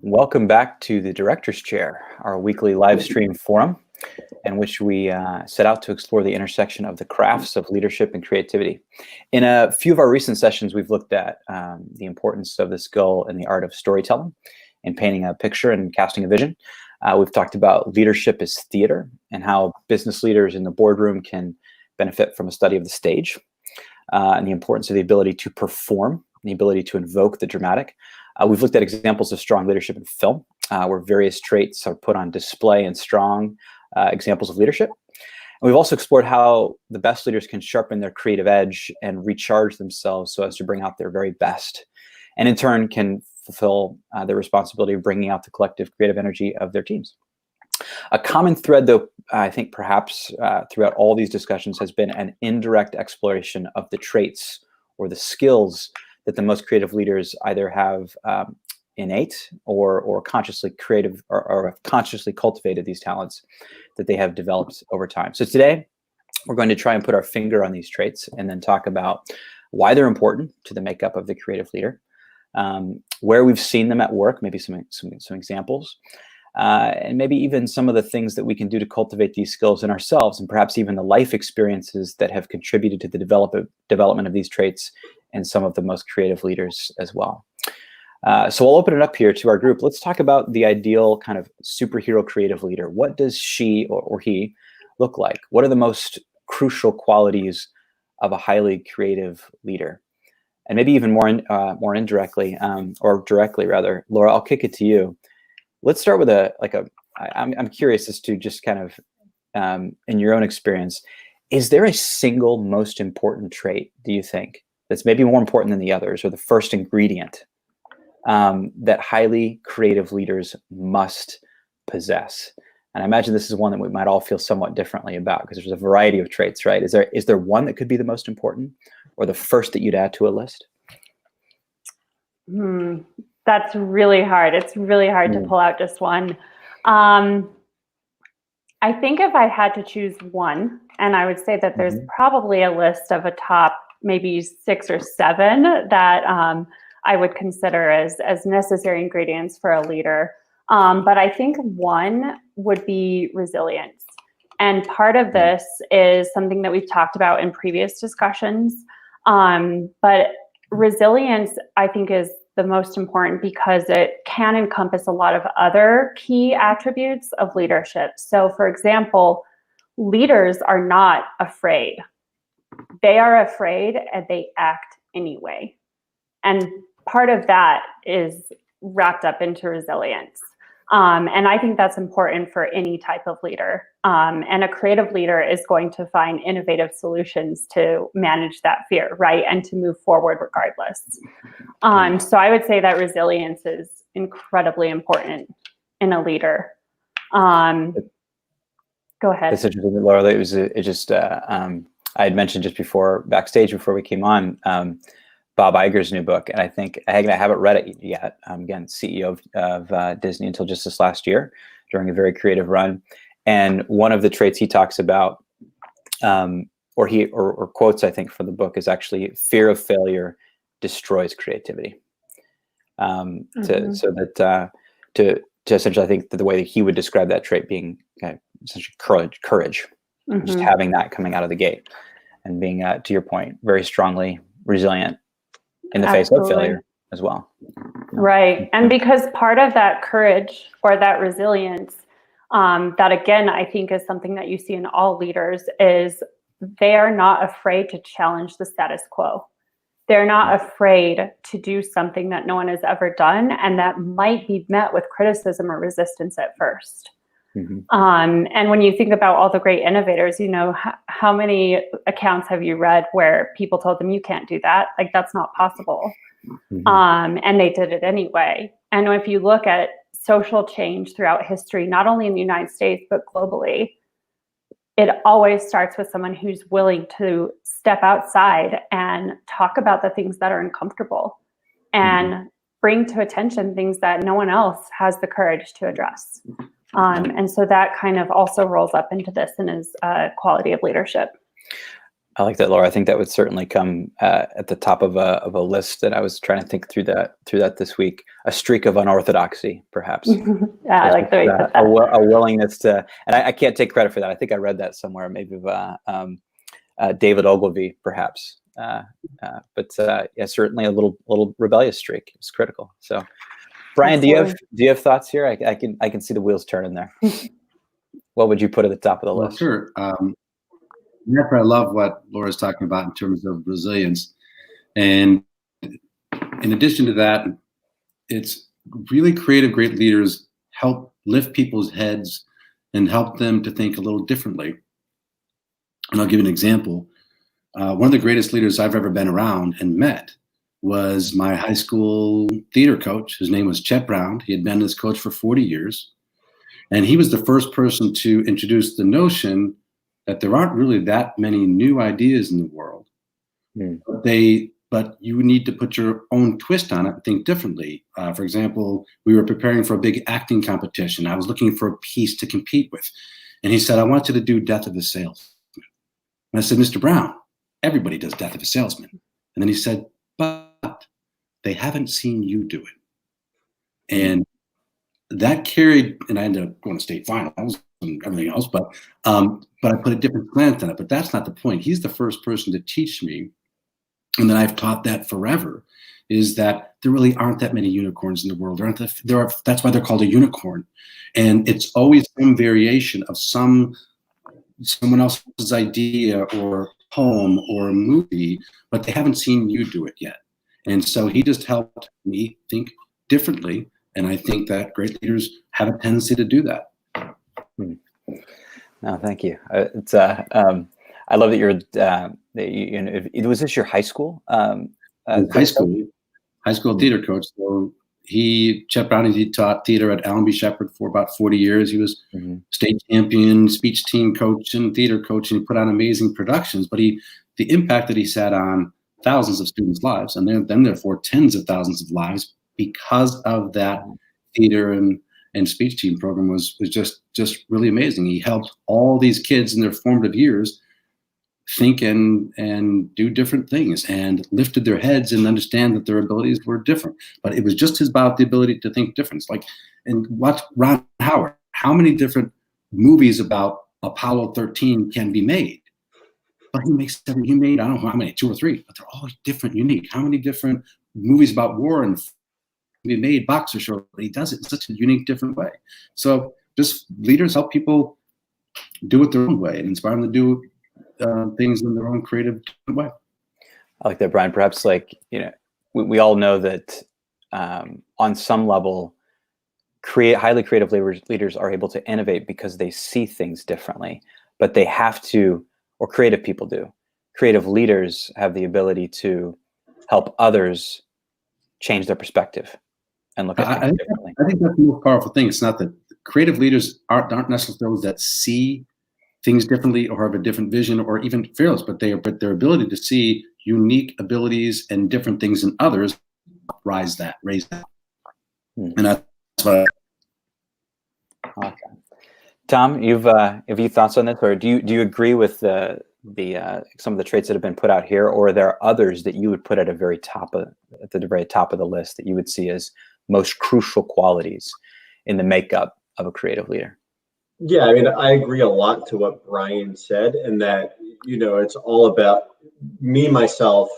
Welcome back to the Director's Chair, our weekly live stream forum in which we set out to explore the intersection of the crafts of leadership and creativity. In a few of our recent sessions, we've looked at the importance of the skill and the art of storytelling and painting a picture and casting a vision. We've talked about leadership as theater and how business leaders in the boardroom can benefit from a study of the stage and the importance of the ability to perform, the ability to invoke the dramatic. We've looked at examples of strong leadership in film, where various traits are put on display in strong examples of leadership. And we've also explored how the best leaders can sharpen their creative edge and recharge themselves so as to bring out their very best, and in turn can fulfill their responsibility of bringing out the collective creative energy of their teams. A common thread, though, I think perhaps throughout all these discussions has been an indirect exploration of the traits or the skills that the most creative leaders either have innate or consciously creative or have consciously cultivated these talents that they have developed over time. So today, we're going to try and put our finger on these traits and then talk about why they're important to the makeup of the creative leader, where we've seen them at work, maybe some examples, and maybe even some of the things that we can do to cultivate these skills in ourselves, and perhaps even the life experiences that have contributed to the development of these traits in some of the most creative leaders as well. So I'll open it up here to our group. Let's talk about the ideal kind of superhero creative leader. What does she or he look like? What are the most crucial qualities of a highly creative leader? And maybe even more indirectly, or directly rather, Laura, I'll kick it to you. Let's start with I'm curious as to just kind of, in your own experience, is there a single most important trait, do you think, that's maybe more important than the others, or the first ingredient that highly creative leaders must possess? And I imagine this is one that we might all feel somewhat differently about, because there's a variety of traits, right? Is there one that could be the most important, or the first that you'd add to a list? That's really hard. It's really hard to pull out just one. I think if I had to choose one, and I would say that there's probably a list of a top maybe 6 or 7 that I would consider as necessary ingredients for a leader. But I think one would be resilience. And part of this is something that we've talked about in previous discussions. But resilience, I think, is the most important because it can encompass a lot of other key attributes of leadership. So, for example, leaders are not afraid. They are afraid and they act anyway. And part of that is wrapped up into resilience. And I think that's important for any type of leader. And a creative leader is going to find innovative solutions to manage that fear, right? And to move forward regardless. So I would say that resilience is incredibly important in a leader. Go ahead. That's interesting, Laura. I had mentioned just backstage before we came on, Bob Iger's new book, and I haven't read it yet. Again, CEO of Disney until just this last year, during a very creative run. And one of the traits he talks about, or quotes, I think, from the book, is actually fear of failure destroys creativity. To essentially, I think that the way that he would describe that trait being essentially courage, just having that coming out of the gate, and being, to your point, very strongly resilient in the face of failure as well. Right. And because part of that courage or that resilience, that again, I think is something that you see in all leaders, is they are not afraid to challenge the status quo. They're not afraid to do something that no one has ever done and that might be met with criticism or resistance at first. And when you think about all the great innovators, how many accounts have you read where people told them, you can't do that? Like, that's not possible. And they did it anyway. And if you look at social change throughout history, not only in the United States, but globally, it always starts with someone who's willing to step outside and talk about the things that are uncomfortable and bring to attention things that no one else has the courage to address. And so that kind of also rolls up into this and is quality of leadership. I like that, Laura. I think that would certainly come at the top of a list that I was trying to think through that this week. A streak of unorthodoxy, perhaps. Yeah, I like the way you put that. A willingness to, and I can't take credit for that. I think I read that somewhere, maybe of David Ogilvy, perhaps. But yeah, certainly a little rebellious streak is critical. So, Brian, Absolutely. do you have thoughts here? I can see the wheels turning there. What would you put at the top of the list? Sure. I love what Laura's talking about in terms of resilience. And in addition to that, it's really creative, great leaders help lift people's heads and help them to think a little differently. And I'll give you an example. One of the greatest leaders I've ever been around and met was my high school theater coach. His name was Chet Brown. He had been this coach for 40 years. And he was the first person to introduce the notion that there aren't really that many new ideas in the world, but you need to put your own twist on it and think differently. For example, we were preparing for a big acting competition. I was looking for a piece to compete with. And he said, I want you to do Death of a Salesman. And I said, Mr. Brown, everybody does Death of a Salesman. And then he said, but they haven't seen you do it. And that carried, and I ended up going to state finals and everything else, but I put a different slant on it. But that's not the point. He's the first person to teach me, and then I've taught that forever, is that there really aren't that many unicorns in the world. That's why they're called a unicorn. And it's always some variation of someone else's idea or poem or movie, but they haven't seen you do it yet. And so he just helped me think differently. And I think that great leaders have a tendency to do that. No, thank you. I love that was this your high school? High school theater coach. So Chet Brown, he taught theater at Allen B. Shepherd for about 40 years. He was state champion, speech team coach, and theater coach, and he put on amazing productions. But the impact that he had on thousands of students' lives, and then therefore tens of thousands of lives, because of that theater and speech team program was just really amazing. He helped all these kids in their formative years think and do different things and lifted their heads and understand that their abilities were different. But it was just about the ability to think different. And watch Ron Howard. How many different movies about Apollo 13 can be made? But he made, I don't know how many, 2 or 3, but they're all different, unique. How many different movies about war and be made, boxer show, but he does it in such a unique, different way. So just leaders help people do it their own way and inspire them to do things in their own creative way. I like that, Brian. Perhaps we all know that on some level, highly creative leaders are able to innovate because they see things differently, but they have to, or creative people do. Creative leaders have the ability to help others change their perspective and look at things differently. I think that's the most powerful thing. It's not that creative leaders aren't necessarily those that see things differently or have a different vision or even fearless, but their ability to see unique abilities and different things in others raise that. And that's what Okay. Tom, have you thoughts on this, or do you agree with some of the traits that have been put out here, or are there others that you would put at the very top of the list that you would see as most crucial qualities in the makeup of a creative leader? Yeah, I mean, I agree a lot to what Brian said, and that, it's all about me, myself,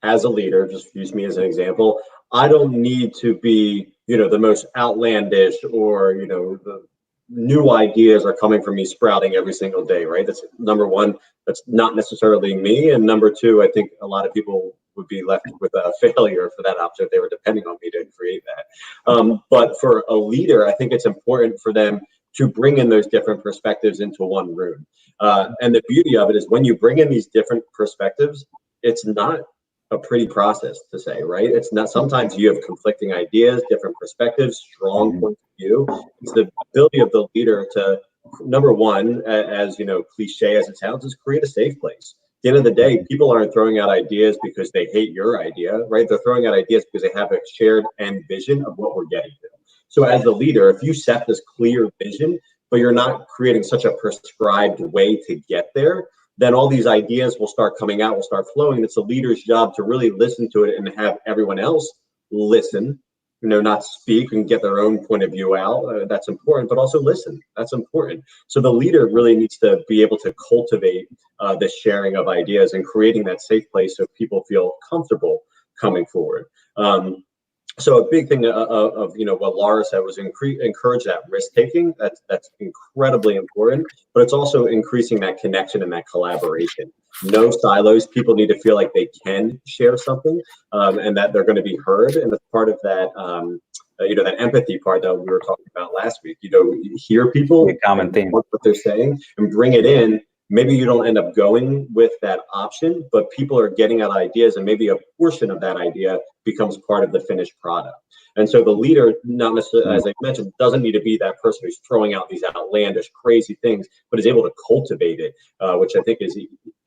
as a leader. Just use me as an example. I don't need to be, the most outlandish or, the new ideas are coming from me sprouting every single day, right? That's number one. That's not necessarily me. And number two, I think a lot of people would be left with a failure for that option if they were depending on me to create that. But for a leader, I think it's important for them to bring in those different perspectives into one room. And the beauty of it is when you bring in these different perspectives, it's not a pretty process to say, right? It's not, sometimes you have conflicting ideas, different perspectives, strong points of view. It's the ability of the leader to, number one, as cliche as it sounds, is create a safe place. At the end of the day, people aren't throwing out ideas because they hate your idea, right? They're throwing out ideas because they have a shared end vision of what we're getting to. So as a leader, if you set this clear vision, but you're not creating such a prescribed way to get there, then all these ideas will start coming out, will start flowing. It's the leader's job to really listen to it and have everyone else listen, not speak and get their own point of view out. That's important, but also listen. That's important. So the leader really needs to be able to cultivate the sharing of ideas and creating that safe place so people feel comfortable coming forward. So a big thing of what Laura said was encourage that risk taking. That's incredibly important, but it's also increasing that connection and that collaboration. No silos. People need to feel like they can share something, and that they're going to be heard. And as part of that, that empathy part that we were talking about last week. Hear people, a common theme, what they're saying, and bring it in. Maybe you don't end up going with that option, but people are getting out ideas, and maybe a portion of that idea becomes part of the finished product. And so the leader, not necessarily, as I mentioned, doesn't need to be that person who's throwing out these outlandish, crazy things, but is able to cultivate it, which I think is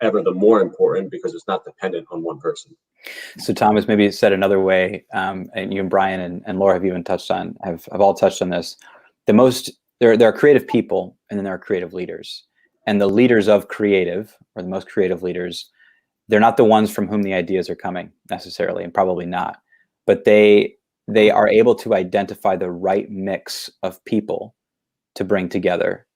ever the more important because it's not dependent on one person. So Thomas, maybe said another way, and you and Brian and Laura have even have all touched on this. There are creative people, and then there are creative leaders. And the leaders of creative, or the most creative leaders, they're not the ones from whom the ideas are coming necessarily, and probably not. But they are able to identify the right mix of people to bring together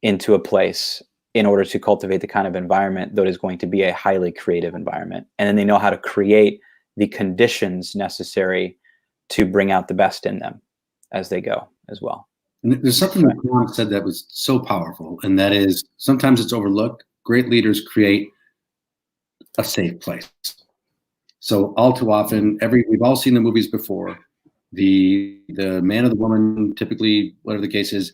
into a place in order to cultivate the kind of environment that is going to be a highly creative environment. And then they know how to create the conditions necessary to bring out the best in them as they go as well. And there's something that John said that was so powerful, and that is sometimes it's overlooked. Great leaders create a safe place. So all too often, we've all seen the movies before. The man or the woman, typically, whatever the case is,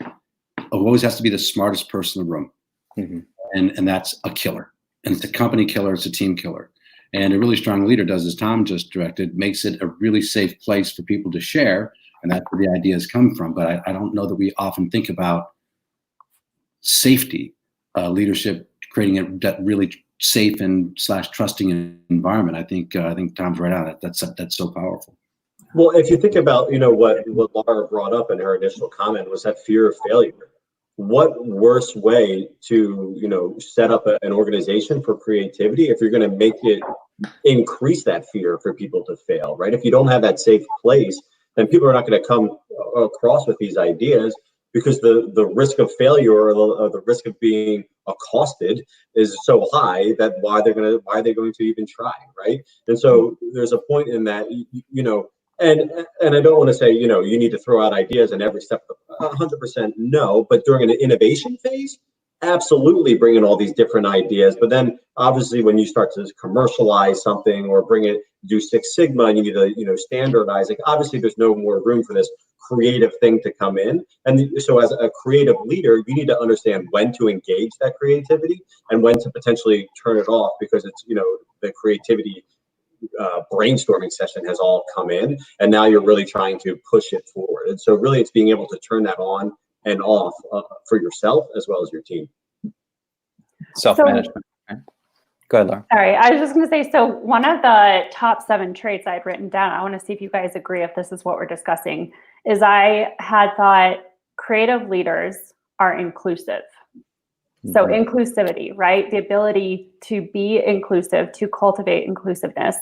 always has to be the smartest person in the room. Mm-hmm. And that's a killer. And it's a company killer, it's a team killer. And a really strong leader does, as Tom just directed, makes it a really safe place for people to share. And that's where the ideas come from. But I don't know that we often think about safety, leadership, creating that really safe and / trusting environment. I think Tom's right on it. That's so powerful. Well, if you think about what Laura brought up in her initial comment was that fear of failure. What worse way to set up an organization for creativity if you're going to make it increase that fear for people to fail, right? If you don't have that safe place, then people are not going to come across with these ideas because the risk of failure or the risk of being accosted is so high that why are they going to even try, right? And so there's a point in that, and I don't want to say, you need to throw out ideas in every step, 100% no, but during an innovation phase, absolutely bring in all these different ideas. But then obviously when you start to commercialize something or do Six Sigma and you need to, standardize, obviously there's no more room for this creative thing to come in. And so as a creative leader, you need to understand when to engage that creativity and when to potentially turn it off because it's, the creativity brainstorming session has all come in and now you're really trying to push it forward. And so really it's being able to turn that on and off for yourself as well as your team. Self-management. Okay. Go ahead, Laura. Sorry, I was just going to say, so one of the top 7 traits I'd written down, I want to see if you guys agree if this is what we're discussing, is I had thought creative leaders are inclusive. So inclusivity, right? The ability to be inclusive, to cultivate inclusiveness.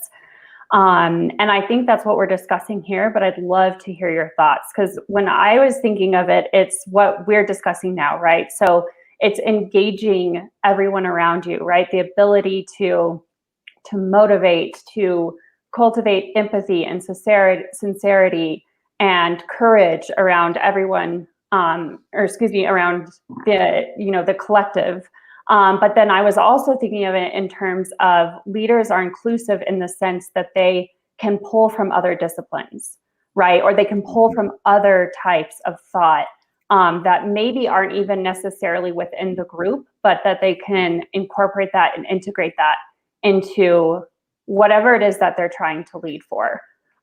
And I think that's what we're discussing here, but I'd love to hear your thoughts because when I was thinking of it, it's what we're discussing now, right? So it's engaging everyone around you, right? The ability to motivate, to cultivate empathy and sincerity and courage around everyone, around the collective. But then I was also thinking of it in terms of leaders are inclusive in the sense that they can pull from other disciplines, right? Or they can pull from other types of thought that maybe aren't even necessarily within the group, but that they can incorporate that and integrate that into whatever it is that they're trying to lead for.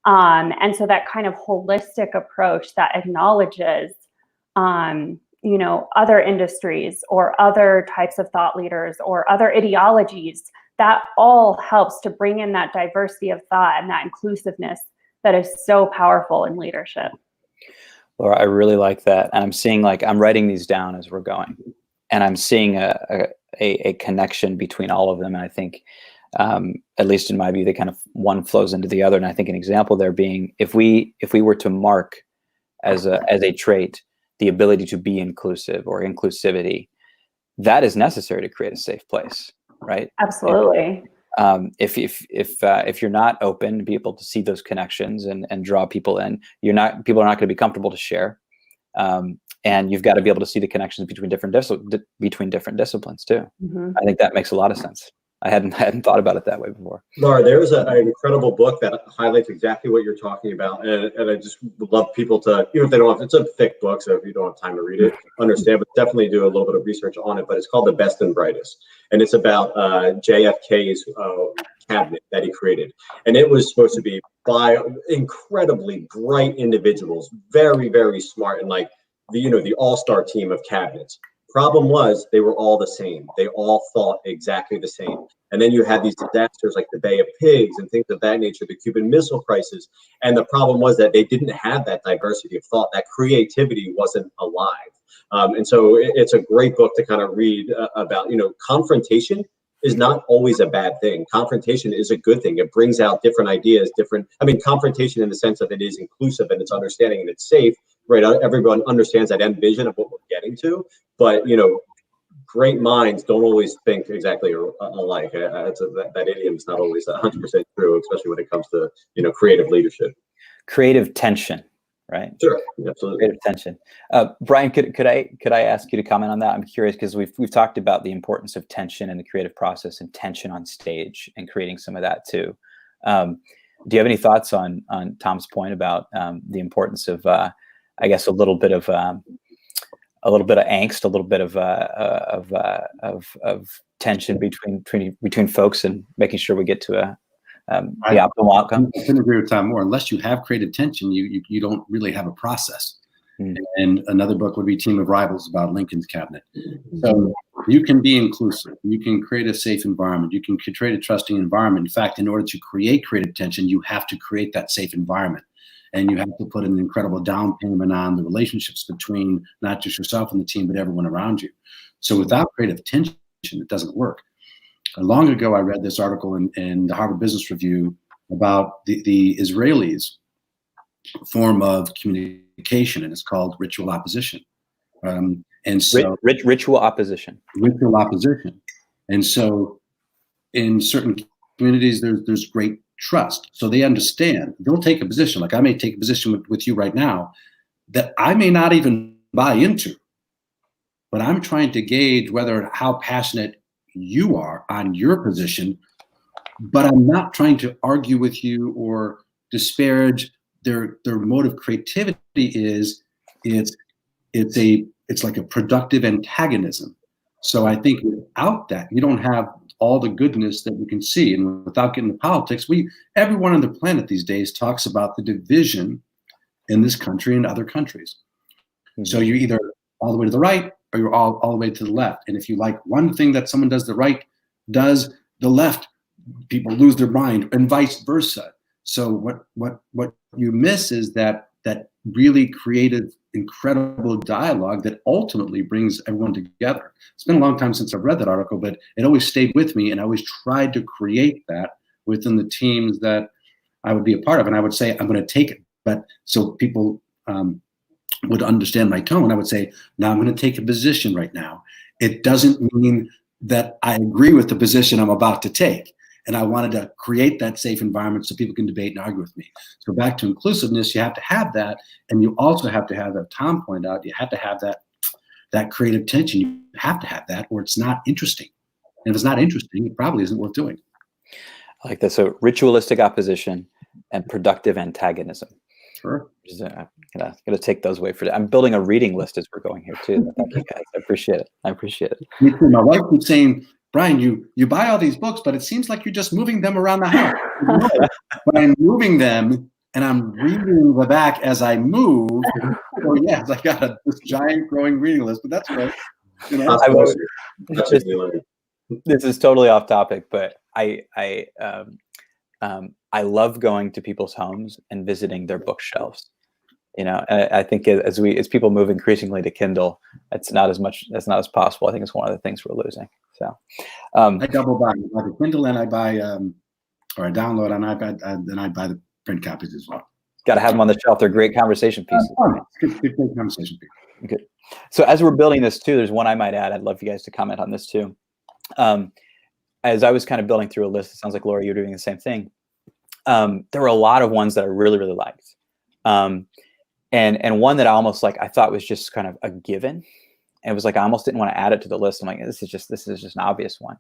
And so that kind of holistic approach that acknowledges other industries or other types of thought leaders or other ideologies, that all helps to bring in that diversity of thought and that inclusiveness that is so powerful in leadership. Laura, I really like that. And I'm seeing I'm writing these down as we're going. And I'm seeing a a connection between all of them. And I think, at least in my view, they kind of one flows into the other. And I think an example there being, if we were to mark as a trait the ability to be inclusive or inclusivity, that is necessary to create a safe place, right? Absolutely. If you're not open to be able to see those connections and draw people in, people are not going to be comfortable to share. And you've got to be able to see the connections between different disciplines too. Mm-hmm. I think that makes a lot of sense. I hadn't thought about it that way before. Laura, there's an incredible book that highlights exactly what you're talking about, and I just would love people to, even if they don't have, it's a thick book, so if you don't have time to read it, understand, but definitely do a little bit of research on it. But it's called The Best and Brightest, and it's about JFK's cabinet that he created, and it was supposed to be by incredibly bright individuals, very, very smart, and like the all-star team of cabinets. Problem was, they were all the same. They all thought exactly the same. And then you had these disasters like the Bay of Pigs and things of that nature, the Cuban Missile Crisis. And the problem was that they didn't have that diversity of thought. That creativity wasn't alive. And so it's a great book to kind of read about, confrontation is not always a bad thing. Confrontation is a good thing. It brings out different ideas, confrontation in the sense that it is inclusive and it's understanding and it's safe, right? Everyone understands that end vision of what we're getting to, but, great minds don't always think exactly alike. That idiom is not always 100% true, especially when it comes to, creative leadership. Creative tension, right? Sure, absolutely. Creative tension. Brian, could I ask you to comment on that? I'm curious because we've talked about the importance of tension in the creative process and tension on stage and creating some of that too. Do you have any thoughts on Tom's point about the importance of, I guess, a little bit of angst, a little bit of tension between folks, and making sure we get to the optimal outcome? I couldn't agree with Tom more. Unless you have created tension, you don't really have a process. Mm. And another book would be Team of Rivals about Lincoln's cabinet. So you can be inclusive. You can create a safe environment. You can create a trusting environment. In fact, in order to create creative tension, you have to create that safe environment. And you have to put an incredible down payment on the relationships between not just yourself and the team, but everyone around you. So without creative tension, it doesn't work. Long ago, I read this article in the Harvard Business Review about the Israelis' form of communication, and it's called ritual opposition. And so ritual opposition. Ritual opposition. And so in certain communities, there's great trust. So they understand. They'll take a position, like I may take a position with you right now that I may not even buy into, but I'm trying to gauge how passionate you are on your position, but I'm not trying to argue with you or disparage their mode of creativity. It's like a productive antagonism. So I think without that, you don't have all the goodness that we can see. And without getting into politics, everyone on the planet these days talks about the division in this country and other countries. Mm-hmm. So you're either all the way to the right or you're all the way to the left. And if you like one thing that someone does, the right does the left, people lose their mind, and vice versa. So what you miss is that really creative, incredible dialogue that ultimately brings everyone together. It's been a long time since I've read that article, but it always stayed with me, and I always tried to create that within the teams that I would be a part of. And I would say, I'm going to take it, but so people would understand my tone, I would say, now I'm going to take a position right now. It doesn't mean that I agree with the position I'm about to take. And I wanted to create that safe environment so people can debate and argue with me. So back to inclusiveness, you have to have that. And you also have to have, that Tom pointed out, you have to have that creative tension. You have to have that, or it's not interesting. And if it's not interesting, it probably isn't worth doing. I like that. So ritualistic opposition and productive antagonism. Sure. I'm gonna take those away for that. I'm building a reading list as we're going here too. Thank you guys. I appreciate it. Me too. My wife keeps saying, Brian, you buy all these books, but it seems like you're just moving them around the house. But I'm moving them and I'm reading the back as I move. So yes, I got this giant growing reading list, but that's great. This is totally off topic, but I love going to people's homes and visiting their bookshelves. I think as people move increasingly to Kindle, that's not as possible. I think it's one of the things we're losing. So I double buy. I buy the Kindle and I buy or I download on iPad, and I buy the print copies as well. Got to have them on the shelf. They're great conversation pieces. Good conversation piece. Good. So as we're building this too, there's one I might add. I'd love you guys to comment on this too. As I was kind of building through a list, it sounds like, Laura, you're doing the same thing. There were a lot of ones that I really, really liked. And one that I thought was just kind of a given. It was like, I almost didn't want to add it to the list. I'm like, this is just an obvious one.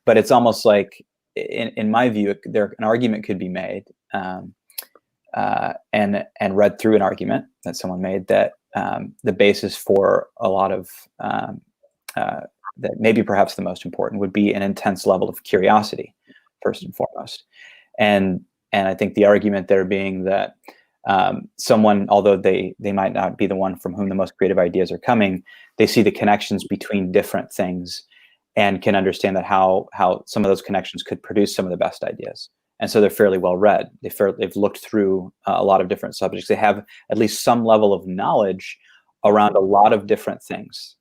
But it's almost like, in my view, an argument could be made, and read through an argument that someone made that the basis for a lot of that maybe perhaps the most important would be an intense level of curiosity, first and foremost. And I think the argument there being that someone, although they might not be the one from whom the most creative ideas are coming, they see the connections between different things and can understand that how some of those connections could produce some of the best ideas. And so they're fairly well read. They've looked through a lot of different subjects. They have at least some level of knowledge around a lot of different things.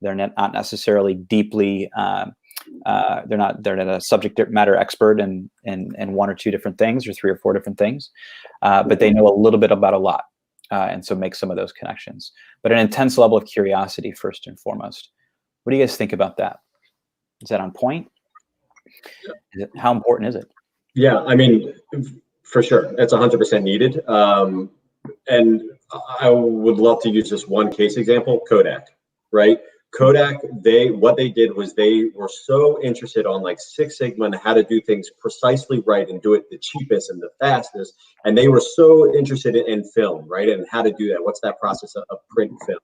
They're not necessarily deeply. They're not a subject matter expert in one or two different things or three or four different things, but they know a little bit about a lot, and so make some of those connections. But an intense level of curiosity, first and foremost. What do you guys think about that? Is that on point? How important is it? Yeah, I mean, for sure, it's 100% needed. And I would love to use just one case example, Kodak, right? Kodak, what they did was they were so interested on like Six Sigma and how to do things precisely right and do it the cheapest and the fastest. And they were so interested in film, right? And how to do that. What's that process of print film?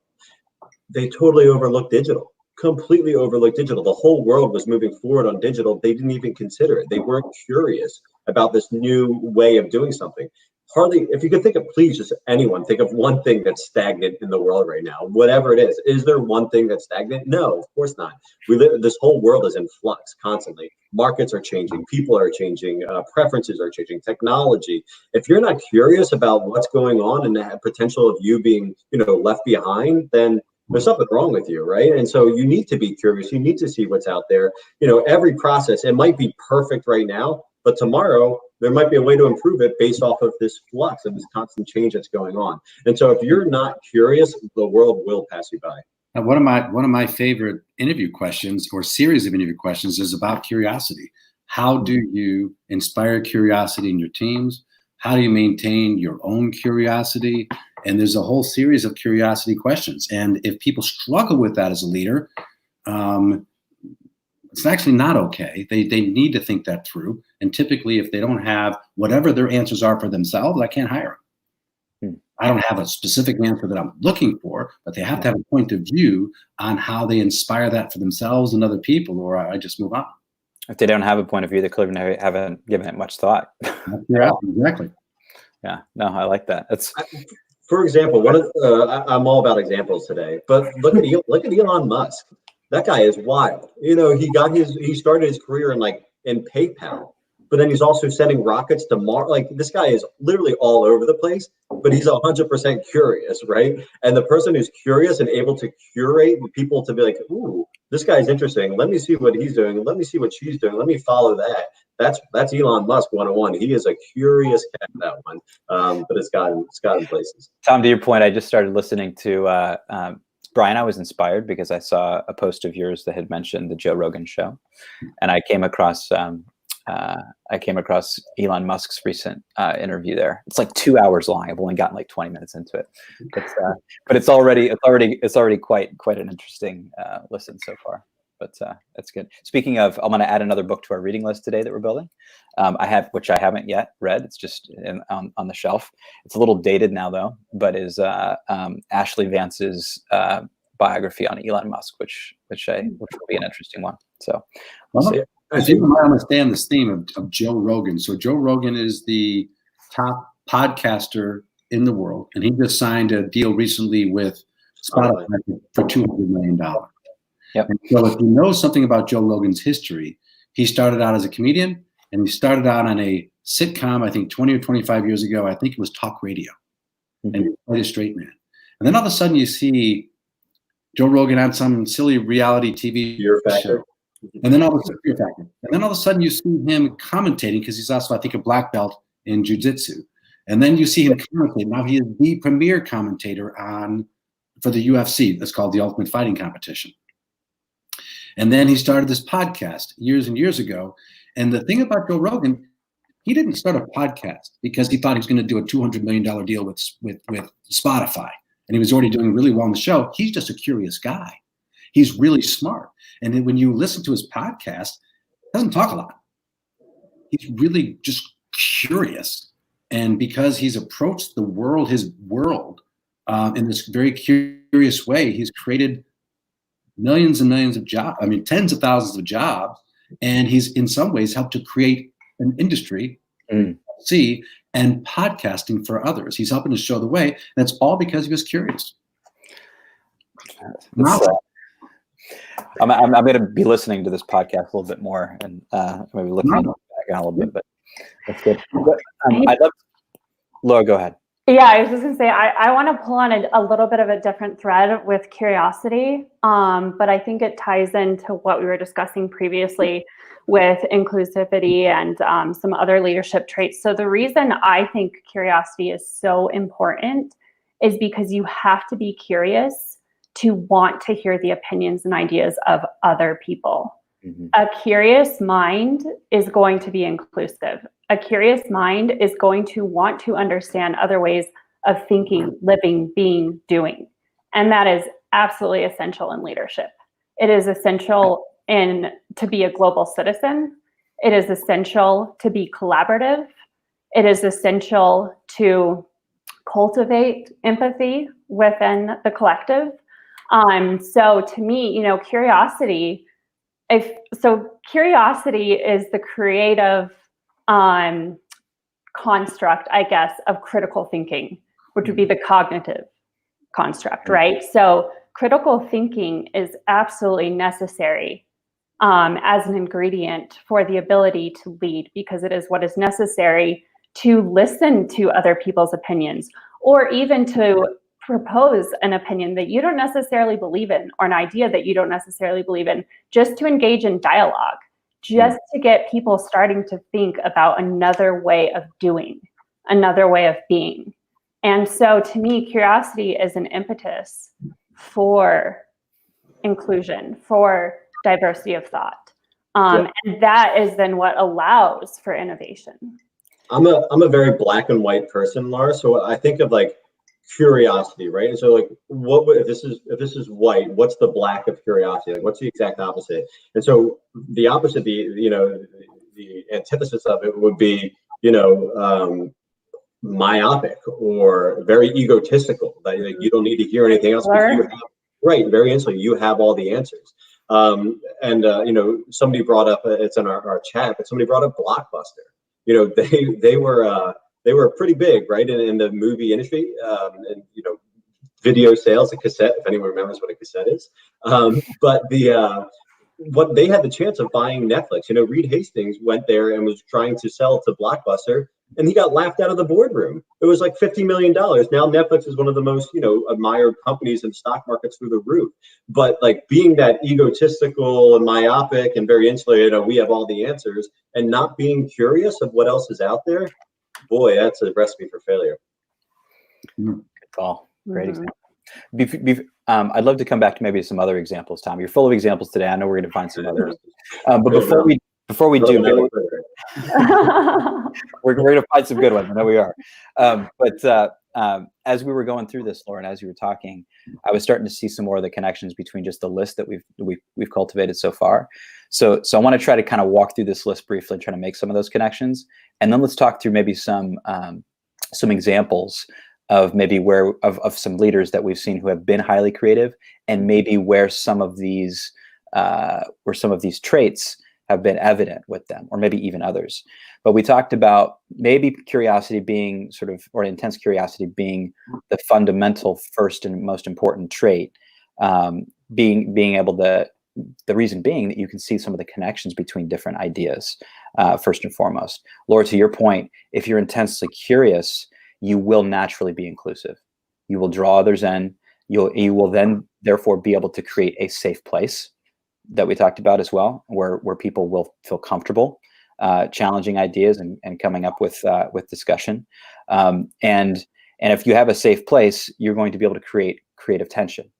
They totally overlooked digital, completely overlooked digital. The whole world was moving forward on digital. They didn't even consider it. They weren't curious about this new way of doing something. Hardly, if you could think of, please, just anyone, think of one thing that's stagnant in the world right now, whatever it is. Is there one thing that's stagnant? No, of course not. This whole world is in flux constantly. Markets are changing, people are changing, preferences are changing, technology. If you're not curious about what's going on and the potential of you being, left behind, then there's something wrong with you, right? And so you need to be curious. You need to see what's out there. Every process, it might be perfect right now, but tomorrow there might be a way to improve it based off of this flux and this constant change that's going on. And so if you're not curious, the world will pass you by. Now, one of my favorite interview questions or series of interview questions is about curiosity. How do you inspire curiosity in your teams? How do you maintain your own curiosity? And there's a whole series of curiosity questions. And if people struggle with that as a leader, it's actually not okay. They need to think that through. And typically, if they don't have whatever their answers are for themselves, I can't hire them. I don't have a specific answer that I'm looking for, but they have to have a point of view on how they inspire that for themselves and other people, or I just move on. If they don't have a point of view, they clearly haven't given it much thought. Yeah, exactly. Yeah, no, I like that. For example, I'm all about examples today, but look at Elon Musk. That guy is wild. He started his career in PayPal, but then he's also sending rockets to Mars. Like, this guy is literally all over the place, but he's 100% curious, right? And the person who's curious and able to curate people to be like, ooh, this guy's interesting. Let me see what he's doing. Let me see what she's doing. Let me follow that. That's Elon Musk 101. He is a curious cat, that one. But it's got him places. Tom, to your point, I just started listening to Brian. I was inspired because I saw a post of yours that had mentioned the Joe Rogan show, and I came across Elon Musk's recent interview there. It's like 2 hours long. I've only gotten like 20 minutes into it, but it's already quite an interesting listen so far. But that's good. Speaking of, I'm going to add another book to our reading list today that we're building. Which I haven't yet read. It's just on the shelf. It's a little dated now though, but is Ashley Vance's biography on Elon Musk, which will be an interesting one. So we'll see. I think I understand this theme of Joe Rogan. So Joe Rogan is the top podcaster in the world, and he just signed a deal recently with Spotify for $200 million. Yep. And so if you know something about Joe Rogan's history, he started out as a comedian, and he started out on a sitcom, I think 20 or 25 years ago. I think it was talk radio. and you're quite a straight man. And then all of a sudden you see Joe Rogan on some silly reality TV show. And then all of a sudden you see him commentating, because he's also, I think, a black belt in jiu-jitsu. And then you see him commentate. Now he is the premier commentator for the UFC. That's called the Ultimate Fighting Competition. And then he started this podcast years and years ago. And the thing about Joe Rogan, he didn't start a podcast because he thought he was going to do a $200 million deal with Spotify. And he was already doing really well on the show. He's just a curious guy. He's really smart. And then when you listen to his podcast, he doesn't talk a lot. He's really just curious. And because he's approached his world in this very curious way, he's created millions and millions of jobs. I mean, tens of thousands of jobs. And he's in some ways helped to create an industry, and podcasting for others. He's helping to show the way. That's all because he was curious. I'm going to be listening to this podcast a little bit more, and maybe looking back on a little bit, but that's good. I'd love Laura, go ahead. Yeah, I was just going to say, I want to pull on a little bit of a different thread with curiosity, but I think it ties into what we were discussing previously with inclusivity and some other leadership traits. So the reason I think curiosity is so important is because you have to be curious to want to hear the opinions and ideas of other people. Mm-hmm. A curious mind is going to be inclusive. A curious mind is going to want to understand other ways of thinking, living, being, doing. And that is absolutely essential in leadership. It is essential to be a global citizen. It is essential to be collaborative. It is essential to cultivate empathy within the collective. So to me, curiosity is the creative construct, I guess, of critical thinking, which would be the cognitive construct, right? So critical thinking is absolutely necessary as an ingredient for the ability to lead, because it is what is necessary to listen to other people's opinions, or even to propose an opinion that you don't necessarily believe in, or an idea that you don't necessarily believe in, just to engage in dialogue, just to get people starting to think about another way of doing, another way of being. And so to me, curiosity is an impetus for inclusion, for diversity of thought. And that is then what allows for innovation. I'm a very black and white person, Laura. So I think of like curiosity, right? And so like, if this is white, what's the black of curiosity? Like, what's the exact opposite? And so the opposite, the antithesis of it would be, myopic or very egotistical. That like, you don't need to hear anything else. Very insular. You have all the answers. Somebody brought up, it's in our chat, but somebody brought up Blockbuster. They were pretty big, right, in the movie industry, and video sales, a cassette, if anyone remembers what a cassette is. But what they had the chance of buying Netflix. Reed Hastings went there and was trying to sell to Blockbuster, and he got laughed out of the boardroom. It was like $50 million. Now Netflix is one of the most admired companies in stock markets through the roof. But like being that egotistical and myopic and very insular, we have all the answers, and not being curious of what else is out there. Boy, that's a recipe for failure. Good call. Great example. I'd love to come back to maybe some other examples, Tom. You're full of examples today. I know we're going to find some others. But before we do, we're going to find some good ones. I know we are. But as we were going through this, Laura, and as you were talking, I was starting to see some more of the connections between just the list that we've cultivated so far. So I want to try to kind of walk through this list briefly and try to make some of those connections, and then let's talk through maybe some examples of maybe of some leaders that we've seen who have been highly creative, and maybe where some of these traits have been evident with them, or maybe even others. But we talked about maybe curiosity being or intense curiosity being the fundamental first and most important trait, being able to, the reason being that you can see some of the connections between different ideas, first and foremost. Laura, to your point, if you're intensely curious, you will naturally be inclusive. You will draw others in. You will then therefore be able to create a safe place that we talked about as well, where people will feel comfortable challenging ideas and coming up with discussion. And if you have a safe place, you're going to be able to create creative tension.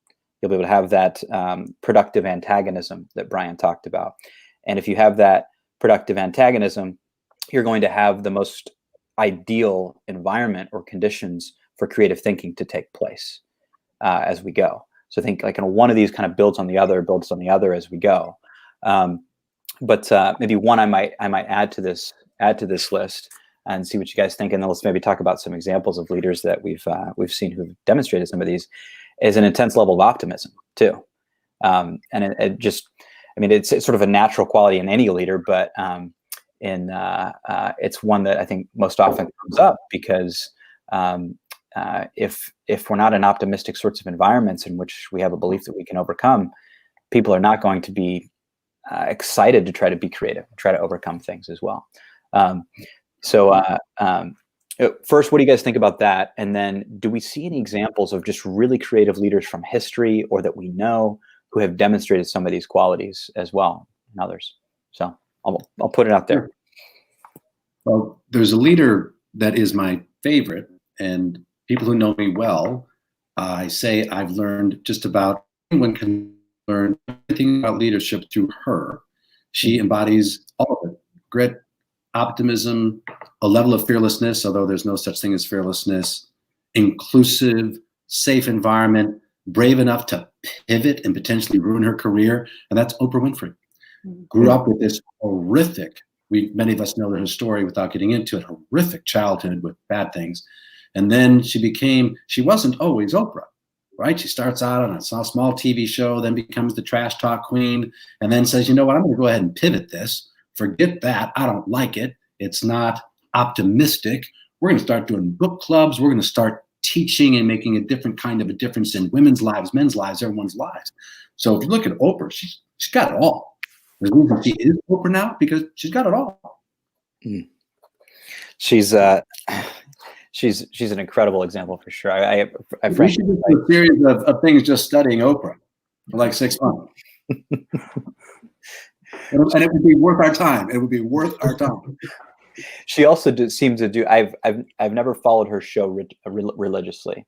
You'll be able to have that productive antagonism that Brian talked about. And if you have that productive antagonism, you're going to have the most ideal environment or conditions for creative thinking to take place as we go. So I think like one of these kind of builds on the other as we go. But maybe one I might add to this list and see what you guys think, and then let's maybe talk about some examples of leaders that we've seen who've demonstrated some of these, is an intense level of optimism too. And it's sort of a natural quality in any leader, but it's one that I think most often comes up because if we're not in optimistic sorts of environments in which we have a belief that we can overcome, people are not going to be excited to try to be creative, try to overcome things as well. First, what do you guys think about that? And then do we see any examples of just really creative leaders from history or that we know who have demonstrated some of these qualities as well and others? So I'll put it out there. Well, there's a leader that is my favorite, and people who know me well, I say I've learned just about anyone can learn everything about leadership through her. She embodies all of it: grit, optimism, a level of fearlessness, although there's no such thing as fearlessness, inclusive, safe environment, brave enough to pivot and potentially ruin her career. And that's Oprah Winfrey. Grew up with this horrific, many of us know her story without getting into it, horrific childhood with bad things. And then she wasn't always Oprah, right? She starts out on a small TV show, then becomes the trash talk queen, and then says, you know what, I'm going to go ahead and pivot this. Forget that. I don't like it. It's not optimistic. We're going to start doing book clubs. We're going to start teaching and making a different kind of a difference in women's lives, men's lives, everyone's lives. So if you look at Oprah, she's got it all. The reason she is Oprah now, because she's got it all. She's an incredible example for sure. I we should do a series of things just studying Oprah for like 6 months. And it would be worth our time. It would be worth our time. She also seems to do. I've never followed her show religiously,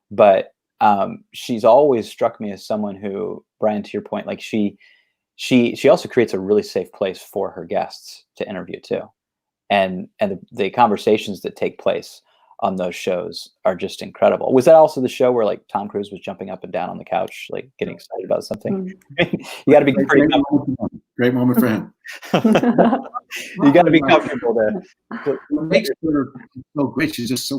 but she's always struck me as someone who, Brian, to your point, like she also creates a really safe place for her guests to interview too, and the conversations that take place on those shows are just incredible. Was that also the show where like Tom Cruise was jumping up and down on the couch, like getting excited about something? You got to be great moment for him. You got to be comfortable to what makes her so great. She's just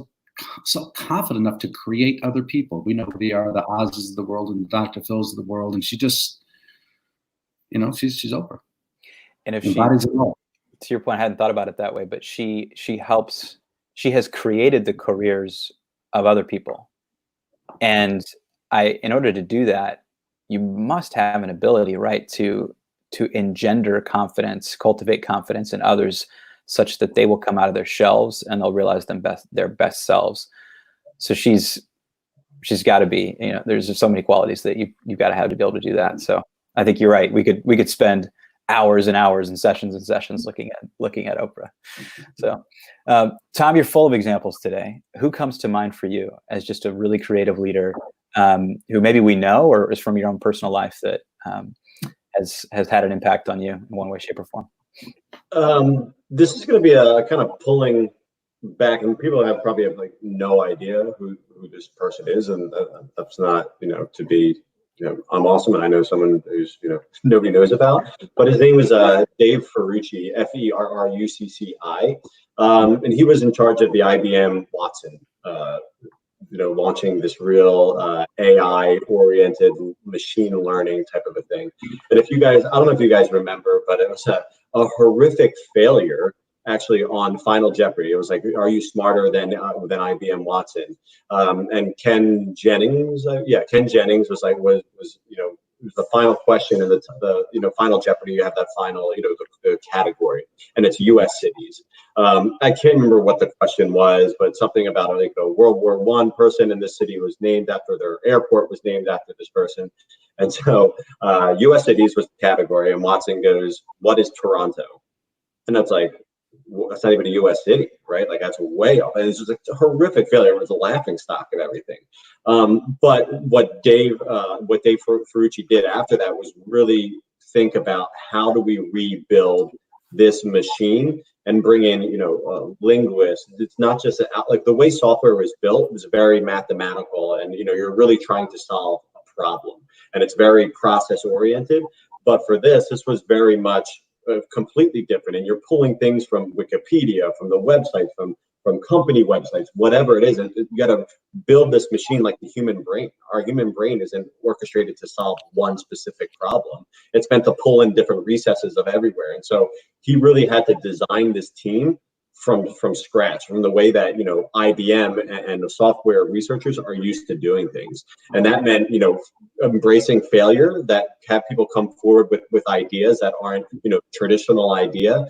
so confident enough to create other people. We know who they are, the Oz's of the world and the Dr. Phil's of the world, and she just, she's Oprah. And if to your point, I hadn't thought about it that way, but she has created the careers of other people. And in order to do that, you must have an ability, right, to engender confidence, cultivate confidence in others such that they will come out of their shells and they'll realize their best selves. So she's got to be, there's just so many qualities that you've got to have to be able to do that. So I think you're right. We could spend hours and hours and sessions looking at Oprah. So, Tom, you're full of examples today. Who comes to mind for you as just a really creative leader who maybe we know or is from your own personal life that has had an impact on you in one way, shape, or form? This is going to be a kind of pulling back, and people probably have like no idea who this person is, and that's not to be. I'm awesome, and I know someone who's nobody knows about. But his name was Dave Ferrucci, Ferrucci, and he was in charge of the IBM Watson, launching this real AI-oriented machine learning type of a thing. And if you guys, I don't know if you guys remember, but it was a horrific failure actually on Final Jeopardy. It was like, are you smarter than IBM Watson? And Ken Jennings was the final question in the final Jeopardy. You have that final, the category, and it's U.S. cities. I can't remember what the question was, but something about like a World War I person in this city was named after their airport was named after this person, and so U.S. cities was the category. And Watson goes, "What is Toronto?" And that's like, that's not even a U.S. city, right? Like that's way off. And it's just a horrific failure. It was a laughing stock of everything. But what Dave Ferrucci did after that was really think about how do we rebuild this machine and bring in, linguists. It's not just like the way software was built was very mathematical, and you're really trying to solve a problem, and it's very process oriented. But for this was very much completely different, and you're pulling things from Wikipedia, from the website, from company websites, whatever it is. And you got to build this machine like the human brain. Our human brain isn't orchestrated to solve one specific problem. It's meant to pull in different recesses of everywhere. And so he really had to design this team from scratch, from the way that IBM and the software researchers are used to doing things. And that meant embracing failure, that have people come forward with ideas that aren't traditional idea,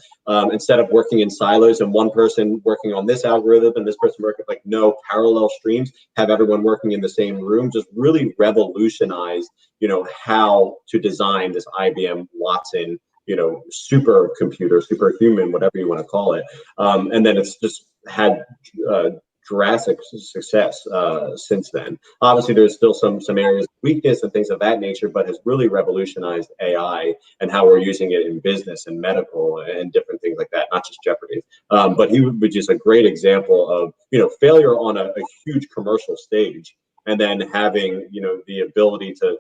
instead of working in silos and one person working on this algorithm and this person working, like, no, parallel streams, have everyone working in the same room. Just really revolutionize how to design this IBM Watson supercomputer, superhuman, whatever you want to call it. And then it's just had drastic success since then. Obviously, there's still some areas of weakness and things of that nature, but has really revolutionized AI and how we're using it in business and medical and different things like that, not just Jeopardy. But he would be just a great example of, failure on a huge commercial stage, and then having, the ability to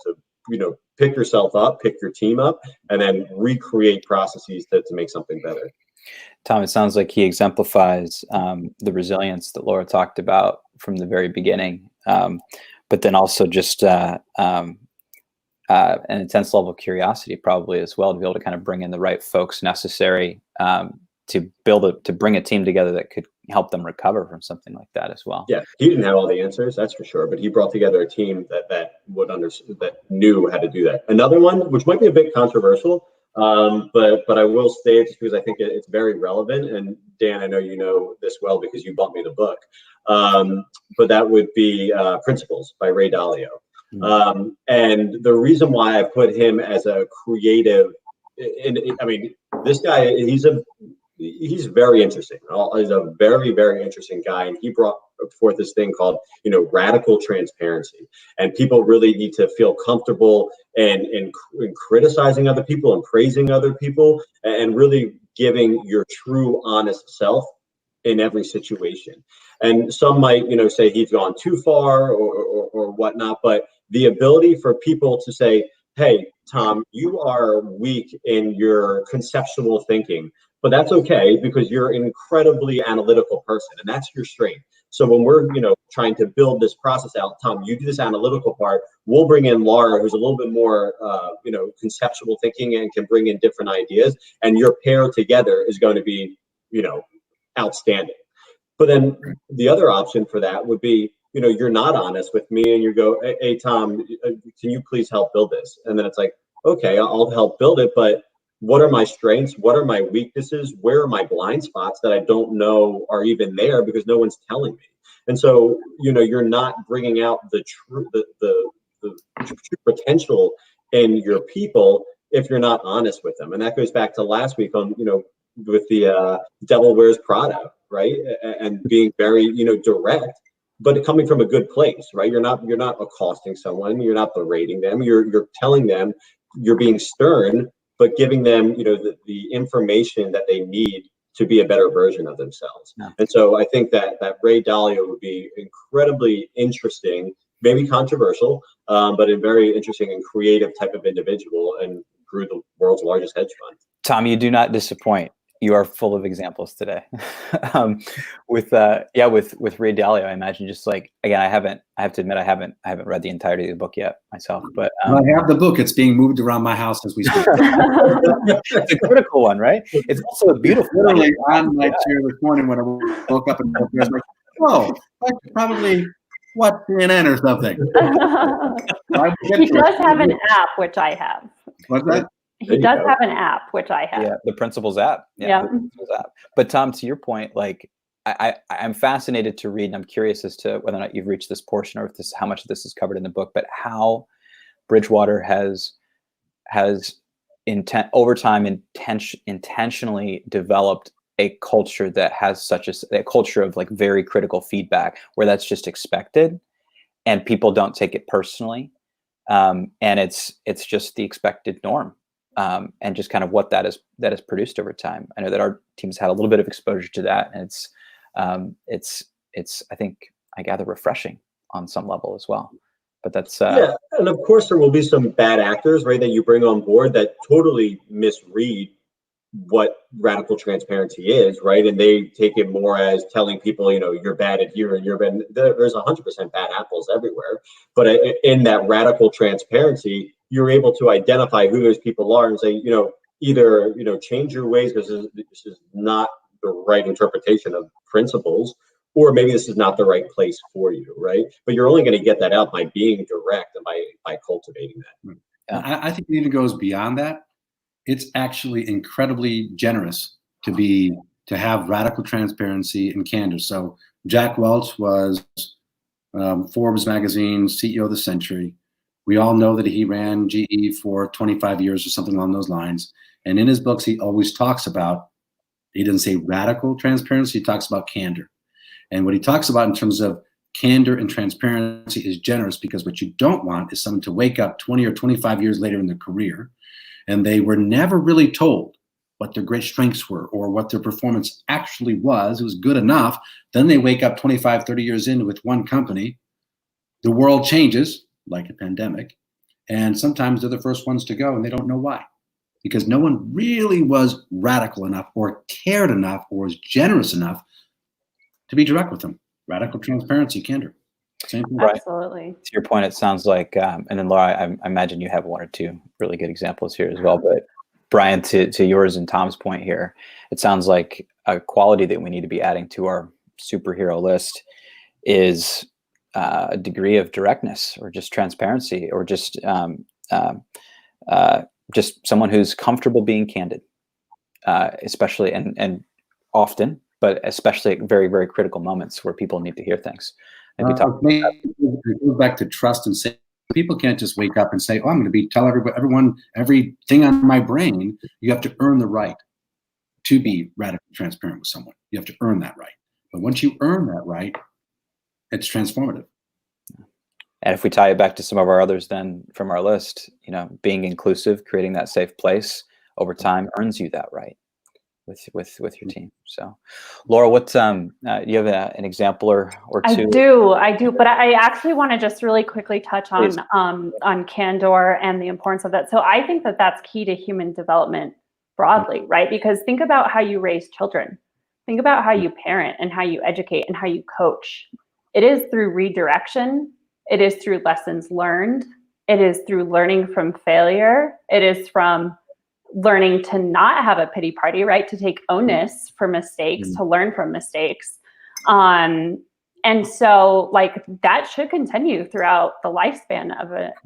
pick yourself up, pick your team up, and then recreate processes to make something better. Tom, it sounds like he exemplifies the resilience that Laura talked about from the very beginning, but then also just an intense level of curiosity probably as well, to be able to kind of bring in the right folks necessary to bring a team together that could help them recover from something like that as well. Yeah, he didn't have all the answers, that's for sure, but he brought together a team that knew how to do that. Another one, which might be a bit controversial, but I will say it just because I think it's very relevant. And Dan, I know you know this well because you bought me the book. But that would be Principles by Ray Dalio. Mm-hmm. And the reason why I put him as a creative, this guy, he's very interesting. He's a very, very interesting guy. And he brought forth this thing called, radical transparency. And people really need to feel comfortable in criticizing other people and praising other people, and really giving your true, honest self in every situation. And some might, say he's gone too far or whatnot, but the ability for people to say, hey, Tom, you are weak in your conceptual thinking, but that's okay because you're an incredibly analytical person, and that's your strength. So when we're, trying to build this process out, Tom, you do this analytical part. We'll bring in Laura, who's a little bit more, conceptual thinking and can bring in different ideas, and your pair together is going to be, outstanding. But then the other option for that would be, you're not honest with me, and you go, hey, Tom, can you please help build this? And then it's like, okay, I'll help build it, but what are my strengths? What are my weaknesses? Where are my blind spots that I don't know are even there because no one's telling me? And so, you're not bringing out the true potential in your people if you're not honest with them. And that goes back to last week on, with the Devil Wears Prada, right? And being very, direct, but coming from a good place, right? You're not accosting someone. You're not berating them. You're telling them, you're being stern, but giving them, the information that they need to be a better version of themselves. Yeah. And so I think that Ray Dalio would be incredibly interesting, maybe controversial, but a very interesting and creative type of individual, and grew the world's largest hedge fund. Tom, you do not disappoint. You are full of examples today. With Ray Dalio, I imagine just like, again, I have to admit, I haven't read the entirety of the book yet myself, but I have the book. It's being moved around my house as we speak. It's a critical one, right? It's also a beautiful literally on my chair this morning when I woke up and I was like, oh, I could probably Watch CNN or something. He does have an app, which I have. What's that? He does have an app, which I have. Yeah, the Principles app. Yeah. The Principles app. But Tom, to your point, like I'm fascinated to read, and I'm curious as to whether or not you've reached this portion or if this, how much of this is covered in the book, but how Bridgewater has over time intentionally developed a culture that has such a culture of like very critical feedback, where that's just expected and people don't take it personally. And it's just the expected norm. And just kind of what that is produced over time. I know that our team's had a little bit of exposure to that, and it's I think I gather refreshing on some level as well. But that's yeah, and of course there will be some bad actors, right, that you bring on board that totally misread what radical transparency is, right, and they take it more as telling people, you know, you're bad at here and you're bad. There's 100% bad apples everywhere, but in that radical transparency, you're able to identify who those people are and say, you know, either, you know, change your ways because this is not the right interpretation of principles, or maybe this is not the right place for you, right? But you're only going to get that out by being direct and by cultivating that. Yeah. I think it even goes beyond that. It's actually incredibly generous to have radical transparency and candor. So Jack Welch was Forbes magazine CEO of the century. We all know that he ran GE for 25 years or something along those lines. And in his books, he always talks about, he doesn't say radical transparency, he talks about candor. And what he talks about in terms of candor and transparency is generous, because what you don't want is someone to wake up 20 or 25 years later in their career and they were never really told what their great strengths were or what their performance actually was. It was good enough. Then they wake up 25, 30 years in with one company. The world changes, like a pandemic, and sometimes they're the first ones to go and they don't know why. Because no one really was radical enough or cared enough or was generous enough to be direct with them. Radical transparency, candor. Same thing. Absolutely. To your point, it sounds like, and then Laura, I imagine you have one or two really good examples here as well. But Brian, to yours and Tom's point here, it sounds like a quality that we need to be adding to our superhero list is a degree of directness, or just transparency, or just someone who's comfortable being candid, especially and often, but especially at very, very critical moments where people need to hear things. It goes back to trust and safety. People can't just wake up and say, "Oh, I'm going to tell everyone everything on my brain." You have to earn the right to be radically transparent with someone. You have to earn that right. But once you earn that right, it's transformative. And if we tie it back to some of our others then from our list, you know, being inclusive, creating that safe place over time earns you that right with your team. So, Laura, what you have an example or two? I do, but I actually want to just really quickly touch on candor and the importance of that. So I think that that's key to human development broadly, right? Because think about how you raise children. Think about how you parent and how you educate and how you coach. It is through redirection. It is through lessons learned. It is through learning from failure. It is from learning to not have a pity party, right? To take onus for mistakes, to learn from mistakes. And so like that should continue throughout the lifespan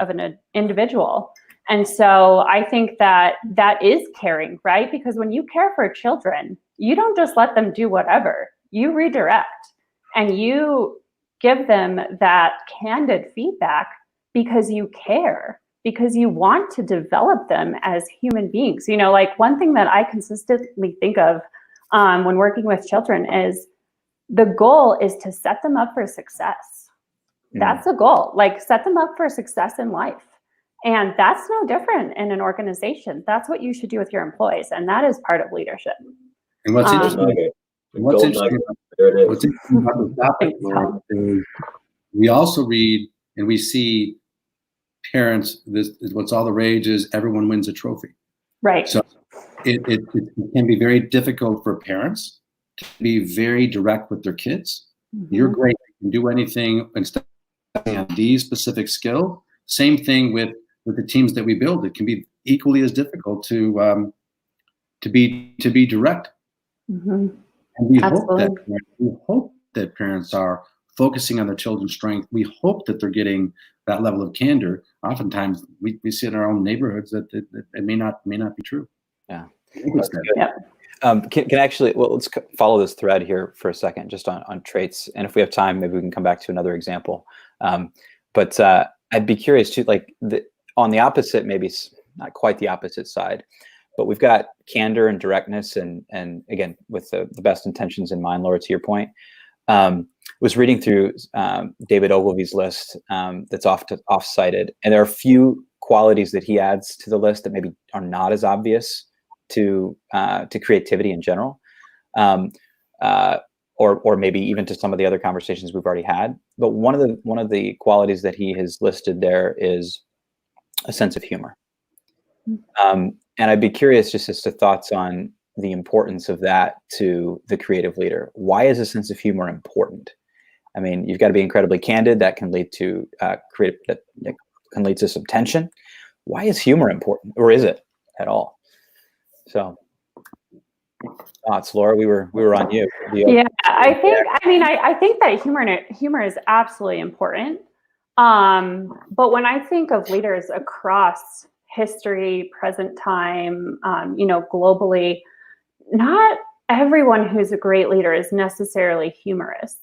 of an individual. And so I think that is caring, right? Because when you care for children, you don't just let them do whatever. You redirect and you give them that candid feedback because you care, because you want to develop them as human beings. You know, like one thing that I consistently think of when working with children is the goal is to set them up for success. That's the goal, like set them up for success in life. And that's no different in an organization. That's what you should do with your employees. And that is part of leadership. And what's interesting about this topic, Laura, is we also read and we see parents, this is what's all the rage is everyone wins a trophy. Right. So it can be very difficult for parents to be very direct with their kids. You're great, you can do anything instead of these specific skills. Same thing with the teams that we build. It can be equally as difficult to be direct. And we hope that parents are focusing on their children's strength. We hope that they're getting that level of candor. Oftentimes we see in our own neighborhoods that it may not be true. Yeah. Yeah. Can actually, well, let's follow this thread here for a second, just on traits. And if we have time, maybe we can come back to another example. But I'd be curious too, like on the opposite, maybe not quite the opposite side, but we've got candor and directness, and again, with the best intentions in mind, Laura, to your point. Was reading through David Ogilvy's list that's off-cited, and there are a few qualities that he adds to the list that maybe are not as obvious to creativity in general, or maybe even to some of the other conversations we've already had. But one of the qualities that he has listed there is a sense of humor. And I'd be curious just as to thoughts on the importance of that to the creative leader. Why is a sense of humor important? I mean, you've got to be incredibly candid. That can lead to that can lead to some tension. Why is humor important, or is it at all? So, thoughts, Laura. We were on you. Yeah, I think that humor is absolutely important. But when I think of leaders across history, present time, globally, not everyone who's a great leader is necessarily humorous.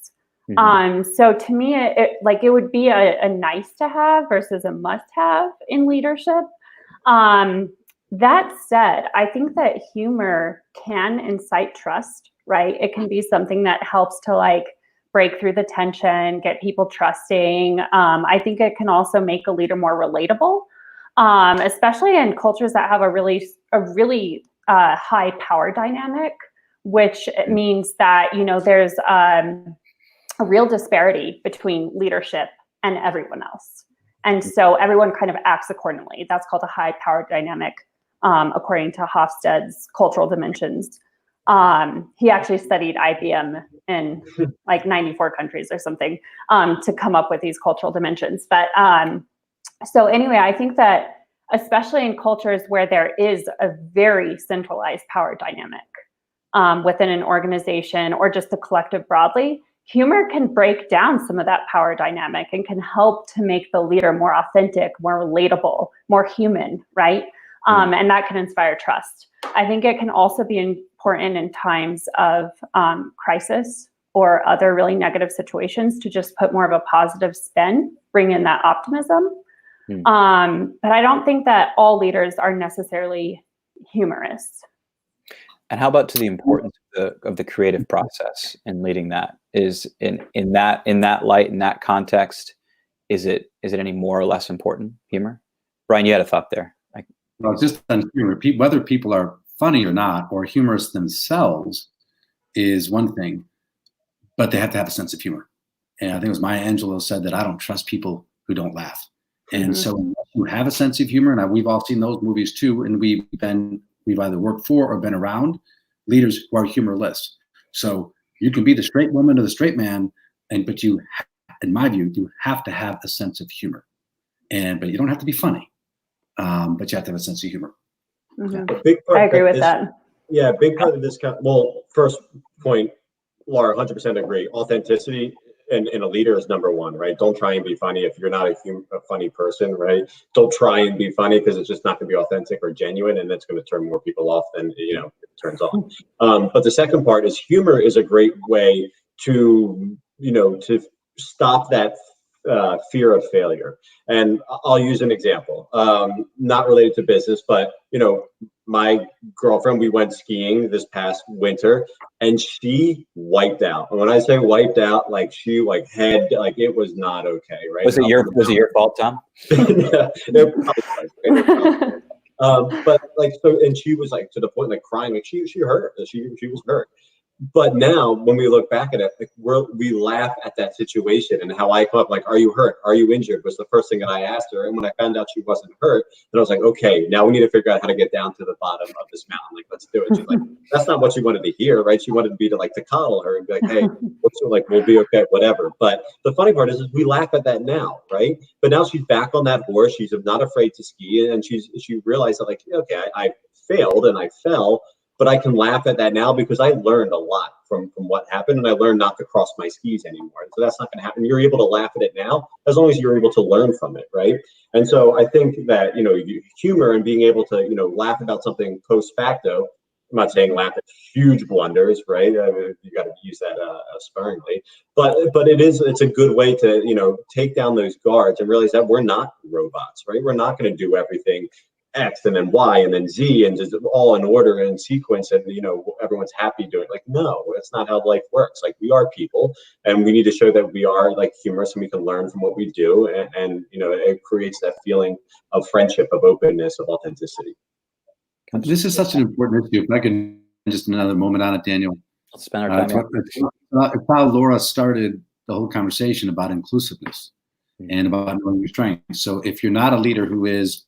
Mm-hmm. So to me, it would be a nice to have versus a must have in leadership. That said, I think that humor can incite trust, right? It can be something that helps to break through the tension, get people trusting. I think it can also make a leader more relatable, especially in cultures that have a really high power dynamic, which means that, there's a real disparity between leadership and everyone else. And so everyone kind of acts accordingly. That's called a high power dynamic, according to Hofstede's cultural dimensions. He actually studied IBM in 94 countries or something to come up with these cultural dimensions. But so anyway, I think that especially in cultures where there is a very centralized power dynamic within an organization or just the collective broadly, humor can break down some of that power dynamic and can help to make the leader more authentic, more relatable, more human, right? And that can inspire trust. I think it can also be important in times of crisis or other really negative situations to just put more of a positive spin, bring in that optimism. But I don't think that all leaders are necessarily humorous. And how about to the importance of the creative process in leading that? Is in that light, in that context, is it any more or less important, humor? Brian, you had a thought there. Well, just on humor, whether people are funny or not, or humorous themselves, is one thing, but they have to have a sense of humor. And I think it was Maya Angelou said that I don't trust people who don't laugh. And so you have a sense of humor, and we've all seen those movies too, and we've either worked for or been around leaders who are humorless. So you can be the straight woman or the straight man, but you, in my view, you have to have a sense of humor, but you don't have to be funny, but you have to have a sense of humor. Mm-hmm. I agree with that. Yeah, big part of this. First point, Laura, 100% agree. Authenticity in a leader is number one, right? Don't try and be funny if you're not a funny person, right? Don't try and be funny because it's just not going to be authentic or genuine, and that's going to turn more people off than it turns on. But the second part is humor is a great way to to stop that fear of failure. And I'll use an example, not related to business, but my girlfriend, we went skiing this past winter and she wiped out. And when I say wiped out, she it was not okay, right? Was it your fault, Tom? Yeah, it probably was. But and she was to the point crying, she hurt. She was hurt. But now when we look back at it, we laugh at that situation, and how I come up are you hurt? Are you injured? Was the first thing that I asked her. And when I found out she wasn't hurt, then I was like, okay, now we need to figure out how to get down to the bottom of this mountain. Let's do it. She's like, that's not what she wanted to hear, right? She wanted me to coddle her and be like, hey, we'll be okay, whatever. But the funny part is we laugh at that now, right? But now she's back on that horse. She's not afraid to ski, and she realized that okay, I failed and I fell. But I can laugh at that now because I learned a lot from what happened, and I learned not to cross my skis anymore. And so that's not going to happen. You're able to laugh at it now as long as you're able to learn from it, right? And so I think that, humor and being able to, laugh about something post facto. I'm not saying laugh at huge blunders, right? I mean, you got to use that sparingly, but it's a good way to take down those guards and realize that we're not robots, right? We're not going to do everything X and then Y and then Z and just all in order and sequence, and everyone's happy doing it. Like, no, that's not how life works. Like, we are people, and we need to show that we are like humorous and we can learn from what we do, and it creates that feeling of friendship, of openness, of authenticity. This is such an important issue. If I can just another moment on it, Daniel. Let's spend our time. It's how Laura started the whole conversation about inclusiveness and about knowing your strengths. So if you're not a leader who is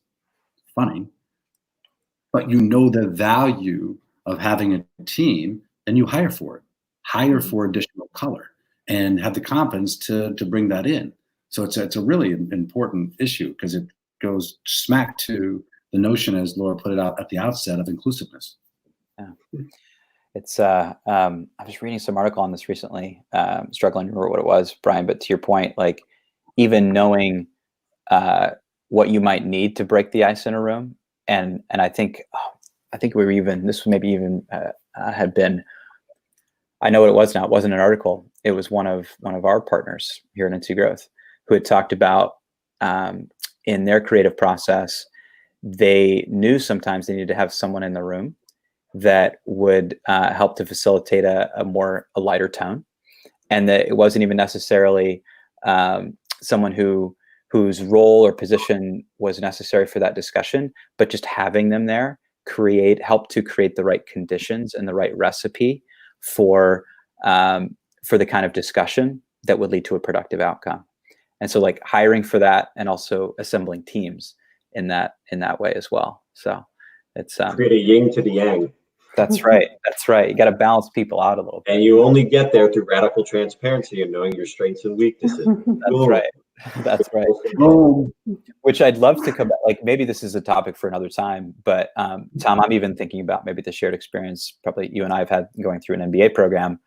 funny, but you know the value of having a team, then you hire for it. Hire for additional color and have the confidence to bring that in. So it's a really important issue because it goes smack to the notion, as Laura put it out at the outset, of inclusiveness. Yeah. It's I was reading some article on this recently, struggling to remember what it was, Brian, but to your point, like even knowing what you might need to break the ice in a room. And I think we were even, this maybe even had been, I know what it was now. It wasn't an article. It was one of our partners here at NC Growth who had talked about in their creative process, they knew sometimes they needed to have someone in the room that would help to facilitate a lighter tone, and that it wasn't even necessarily someone whose role or position was necessary for that discussion, but just having them there help to create the right conditions and the right recipe for the kind of discussion that would lead to a productive outcome. And so, like, hiring for that and also assembling teams in that way as well. So it's create a yin to the yang. That's right. That's right. You got to balance people out a little bit. And you only get there through radical transparency and knowing your strengths and weaknesses. That's right. That's right. Which I'd love to come back. Like, maybe this is a topic for another time, but Tom, I'm even thinking about maybe the shared experience probably you and I have had going through an MBA program.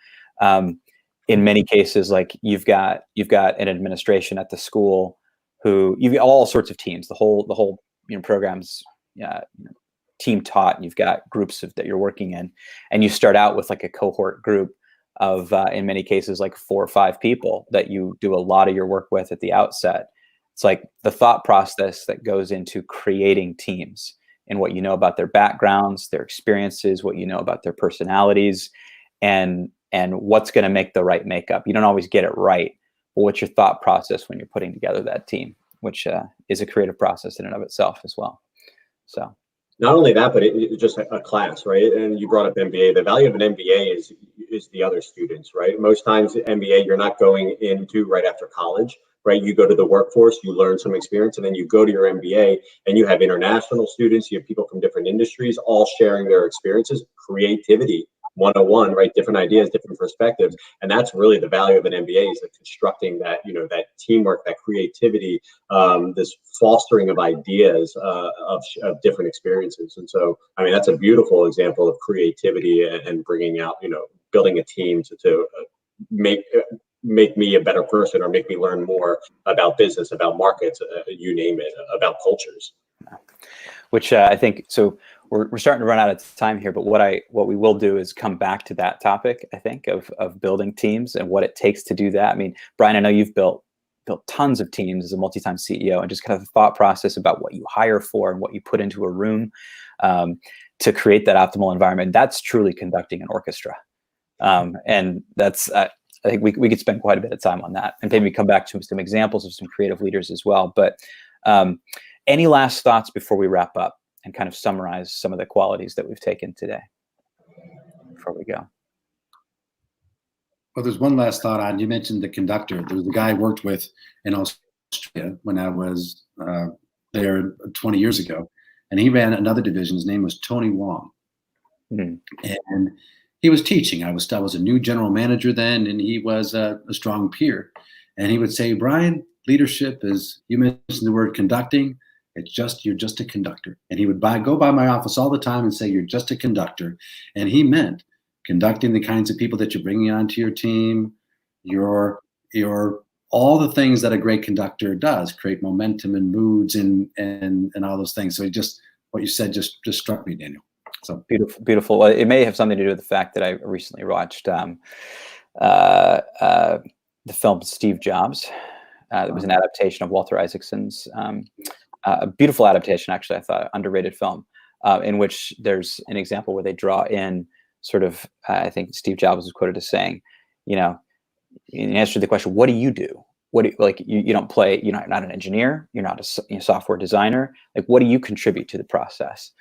In many cases, like you've got an administration at the school who you've got all sorts of teams, the whole programs, team taught. You've got groups that you're working in, and you start out with like a cohort group of, in many cases, like 4 or 5 people that you do a lot of your work with at the outset. It's like the thought process that goes into creating teams and what you know about their backgrounds, their experiences, what you know about their personalities, and what's going to make the right makeup. You don't always get it right, but what's your thought process when you're putting together that team, which is a creative process in and of itself as well. So. Not only that, but it's just a class, right? And you brought up MBA. The value of an MBA is the other students, right? Most times MBA, you're not going into right after college, right? You go to the workforce, you learn some experience, and then you go to your MBA and you have international students, you have people from different industries, all sharing their experiences, creativity 101, right? Different ideas, different perspectives. And that's really the value of an MBA, is constructing that, that teamwork, that creativity, this fostering of ideas, of different experiences. And so, I mean, that's a beautiful example of creativity and bringing out, building a team to make me a better person, or make me learn more about business, about markets, you name it, about cultures. Which I think, so we're starting to run out of time here, but what we will do is come back to that topic, I think, of building teams and what it takes to do that. I mean, Brian, I know you've built tons of teams as a multi-time CEO, and just kind of the thought process about what you hire for and what you put into a room to create that optimal environment. That's truly conducting an orchestra. And that's, I think we could spend quite a bit of time on that, and maybe come back to some examples of some creative leaders as well. But any last thoughts before we wrap up and kind of summarize some of the qualities that we've taken today before we go? Well, there's one last thought on, you mentioned the conductor. There was a guy I worked with in Australia when I was there 20 years ago, and he ran another division. His name was Tony Wong. And he was teaching. I was a new general manager then, and he was a strong peer. And he would say, Brian, leadership is, you mentioned the word conducting, you're just a conductor. And he would go by my office all the time and say, you're just a conductor. And he meant conducting, the kinds of people that you're bringing onto your team, your all the things that a great conductor does, create momentum and moods and all those things. So just what you said just struck me, Daniel. So beautiful. Well, it may have something to do with the fact that I recently watched the film Steve Jobs. It was an adaptation of Walter Isaacson's, a beautiful adaptation, actually. I thought, underrated film, in which there's an example where they draw in sort of, I think Steve Jobs was quoted as saying, you know, in answer to the question, what do you do? What do you, like, you don't play, you're not an engineer, you're not a software designer. Like, what do you contribute to the process?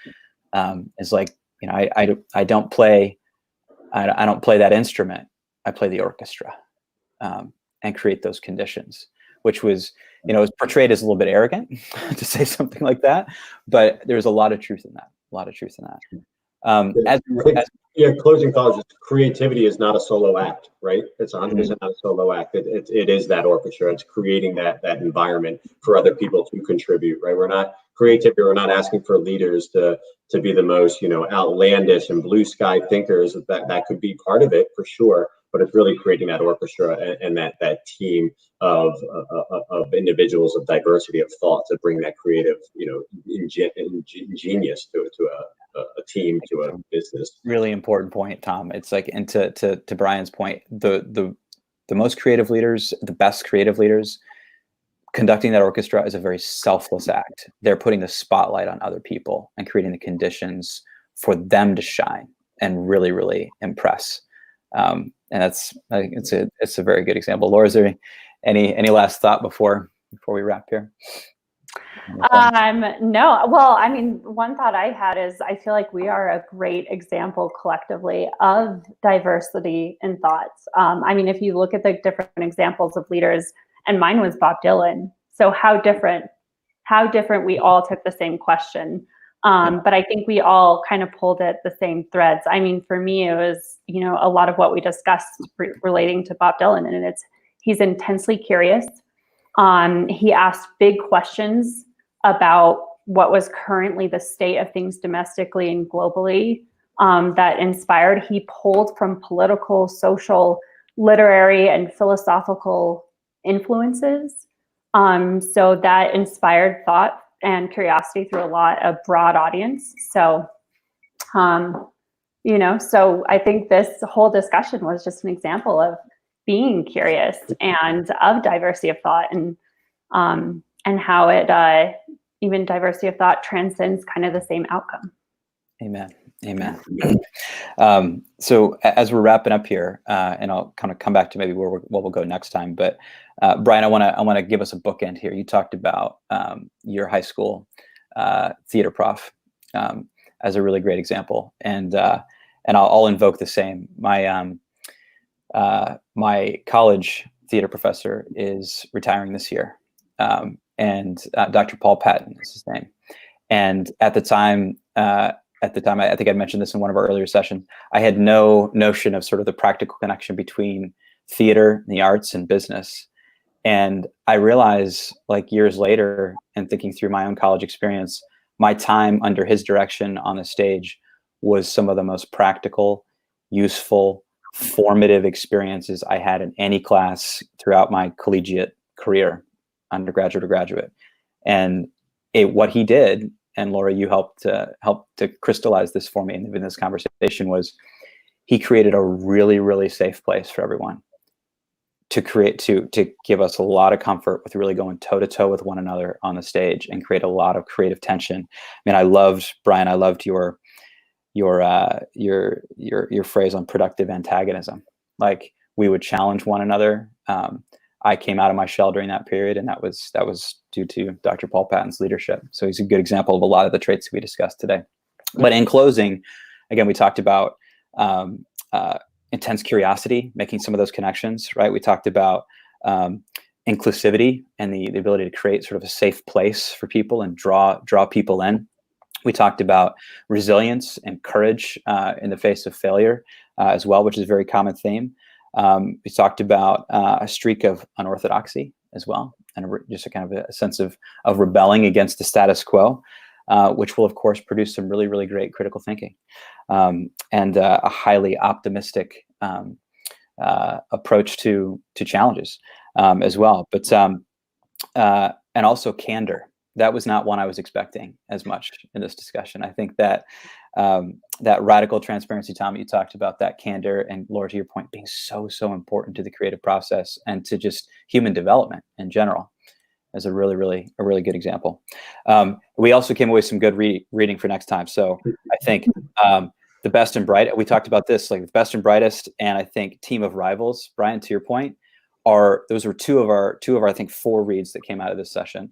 It's like, I don't play that instrument. I play the orchestra, and create those conditions, which was, was portrayed as a little bit arrogant to say something like that, but there's a lot of truth in that. Closing thoughts, creativity is not a solo act, right? It's 100% not a solo act. It is that orchestra. It's creating that environment for other people to contribute, right? We're not asking for leaders to be the most, outlandish and blue sky thinkers. That could be part of it for sure, but it's really creating that orchestra and that team of individuals of diversity of thought to bring that creative, genius to a team, to a business. Really important point, Tom. It's like, and to Brian's point, the most creative leaders, the best creative leaders, conducting that orchestra is a very selfless act. They're putting the spotlight on other people and creating the conditions for them to shine and really, really impress. And it's a very good example. Laura, is there any last thought before we wrap here? No. Well, I mean, one thought I had is I feel like we are a great example collectively of diversity in thoughts. I mean, if you look at the different examples of leaders, and mine was Bob Dylan. So how different we all took the same question. But I think we all kind of pulled at the same threads. I mean, for me, it was, a lot of what we discussed relating to Bob Dylan, and he's intensely curious. He asked big questions about what was currently the state of things domestically and globally, that inspired. He pulled from political, social, literary, and philosophical influences. So that inspired thought and curiosity through a broad audience. So, so I think this whole discussion was just an example of being curious and of diversity of thought, and how it, even diversity of thought transcends kind of the same outcome. Amen. So as we're wrapping up here, and I'll kind of come back to maybe where we'll go next time, but Brian, I want to give us a bookend here. You talked about your high school theater prof as a really great example, and I'll invoke the same. My college theater professor is retiring this year, and Dr. Paul Patton is his name. And at the time, I think I mentioned this in one of our earlier sessions, I had no notion of sort of the practical connection between theater, the arts, and business. And I realized, like, years later, and thinking through my own college experience, my time under his direction on the stage was some of the most practical, useful, formative experiences I had in any class throughout my collegiate career, undergraduate or graduate. And what he did, and Laura, you helped to crystallize this for me in this conversation, was he created a really, really safe place for everyone to give us a lot of comfort with really going toe to toe with one another on the stage and create a lot of creative tension. I mean, Brian, I loved your phrase on productive antagonism. Like, we would challenge one another. I came out of my shell during that period, and that was due to Dr. Paul Patton's leadership. So he's a good example of a lot of the traits we discussed today. But in closing, again, we talked about intense curiosity, making some of those connections, right? We talked about inclusivity and the ability to create sort of a safe place for people and draw people in. We talked about resilience and courage in the face of failure as well, which is a very common theme. We talked about a streak of unorthodoxy as well, and just a kind of a sense of rebelling against the status quo. which will, of course, produce some really, really great critical thinking and a highly optimistic approach to challenges as well. But and also candor. That was not one I was expecting as much in this discussion. I think that that radical transparency, Tom, you talked about, that candor, and Laura, to your point, being so important to the creative process and to just human development in general, is a really good example. We also came away with some good reading for next time. So I think the best and bright, we talked about this, like the best and brightest, and I think Team of Rivals, Brian, to your point, those were two of our I think 4 reads that came out of this session.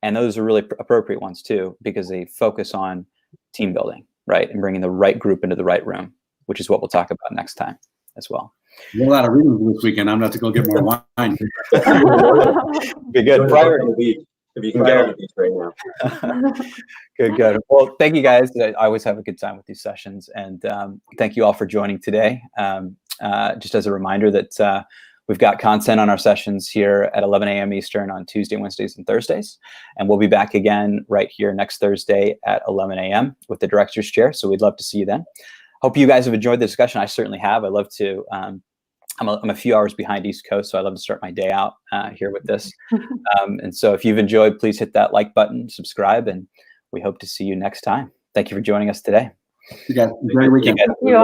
And those are really appropriate ones too, because they focus on team building, right? And bringing the right group into the right room, which is what we'll talk about next time as well. A lot of reading this weekend. I'm going to have to go get more wine. Be good. If you can get on the beach right now. Good. Well, thank you guys. I always have a good time with these sessions. And thank you all for joining today. Just as a reminder that we've got content on our sessions here at 11 a.m. Eastern on Tuesday, Wednesdays, and Thursdays. And we'll be back again right here next Thursday at 11 a.m. with the Director's Chair. So we'd love to see you then. Hope you guys have enjoyed the discussion. I certainly have. I love to. I'm a few hours behind East Coast, so I love to start my day out here with this. And so if you've enjoyed, please hit that like button, subscribe, and we hope to see you next time. Thank you for joining us today. You guys, enjoy your weekend. Thank you.